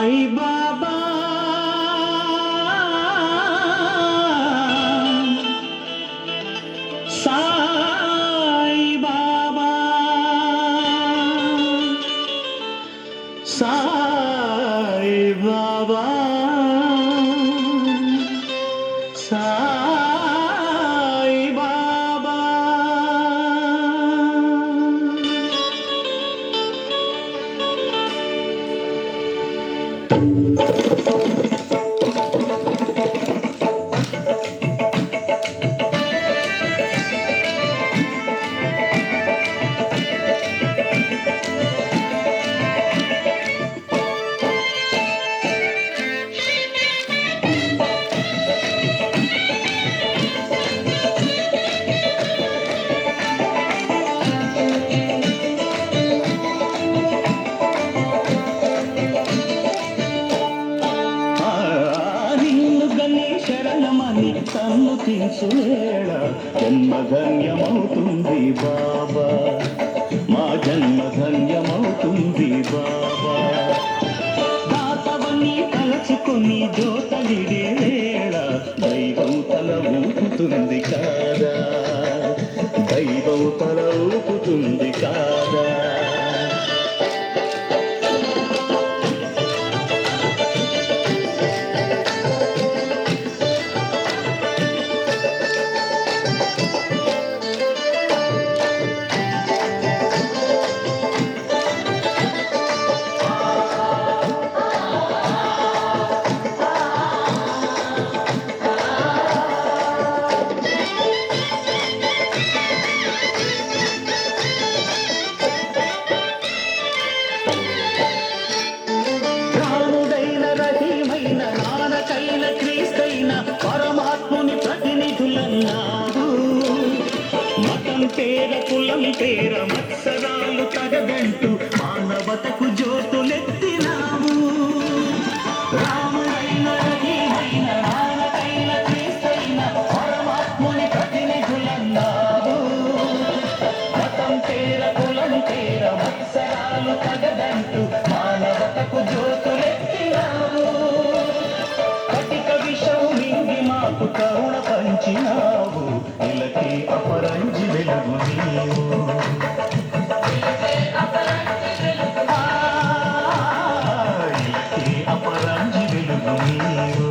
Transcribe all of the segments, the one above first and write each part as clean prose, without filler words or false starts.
సాయి బాబా సాయి బాబా సాయి బాబా సాయి బాబా. సన్నుతించు వేళ జన్మధన్యమవుతుంది బాబా, మా జన్మధన్యమవుతుంది బాబా. దాతవన్నీ తలచుకొని జోతలిడే వేళ దైవం తల ఊపుతుంది కాదా, దైవం తల ఊపుతుంది కాదా. పరమాత్ముని ప్రతినిధులన్నావు, మతం పేర కులం పేర మత్సరాలు తగదంటూ మానవతకు జ్యోతులెత్తినావు. రాముడైన రహీమైన నాన్నకైన క్రీస్తైన పరమాత్ముని ప్రతినిధులన్నావు, మతం పేర కులం పేర మత్సరాలు తగదంటూ మానవతకు జ్యోతులెత్తినావు. మాకు కరుణ పంచినావు, ఇలకి అపరంజి వెలుగు నీవు. ఇలకి అపరంజి వెలుగు నీవు.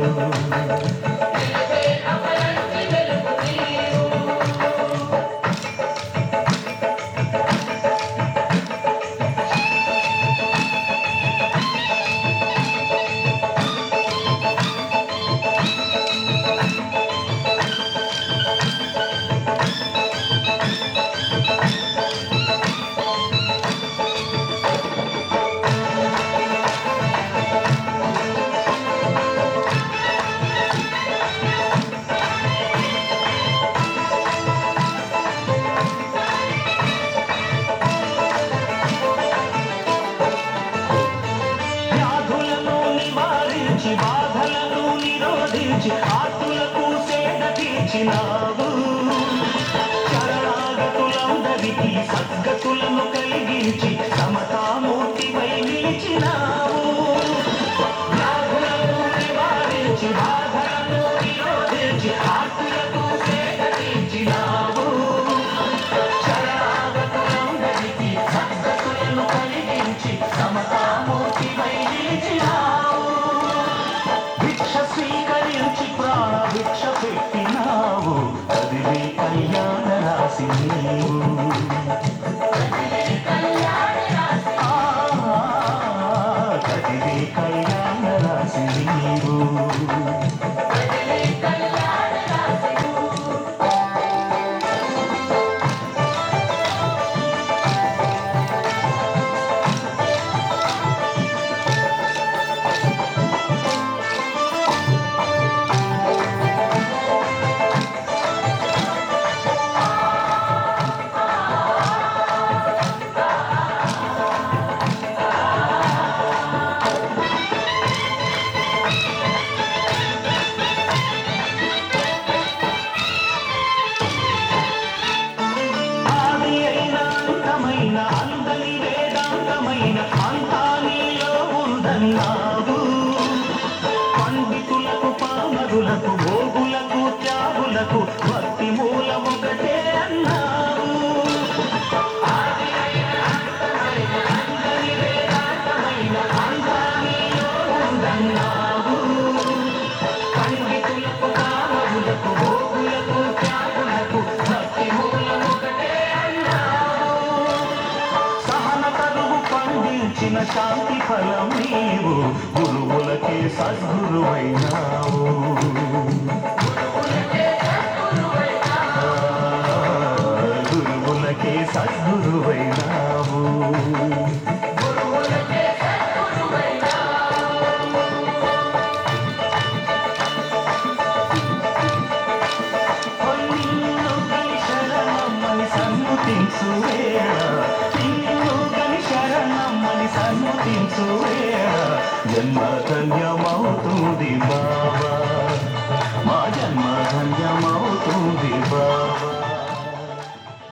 బాధలను నిరోధించి ఆతులకు సేద తీర్చినావు. శరణాగతులందరికీ సద్గతులను కలిగించి సమతామూర్తిపై నిలిచినావు. వ్యాధులను నివారించి బాధలను నిరోధించి ఆతులకు సేద తీర్చినావు. శరణాగతులందరికీ సద్గతులను కలిగించి సమతామూర్తిపై నిలిచినావు. స్వీకరించి ప్రాణ భిక్ష పెట్టినావు, కదిలే కళ్యాణ రాశి నీవు. కదిలే కళ్యాణ రాశి నీవు. ఇచ్చిన శాంతి ఫలం నీవు గురువులకే సద్గురువైనావు గురువులకే సద్గురువైనావు నిన్ను గని శరణమ్మని సన్ముతించు వేళ నిన్ను గని శరణమ్మని సన్ముతించు వేళ జన్మ ధన్యమవుతుంది బాబా మా జన్మ ధన్యమవుతుంది బాబా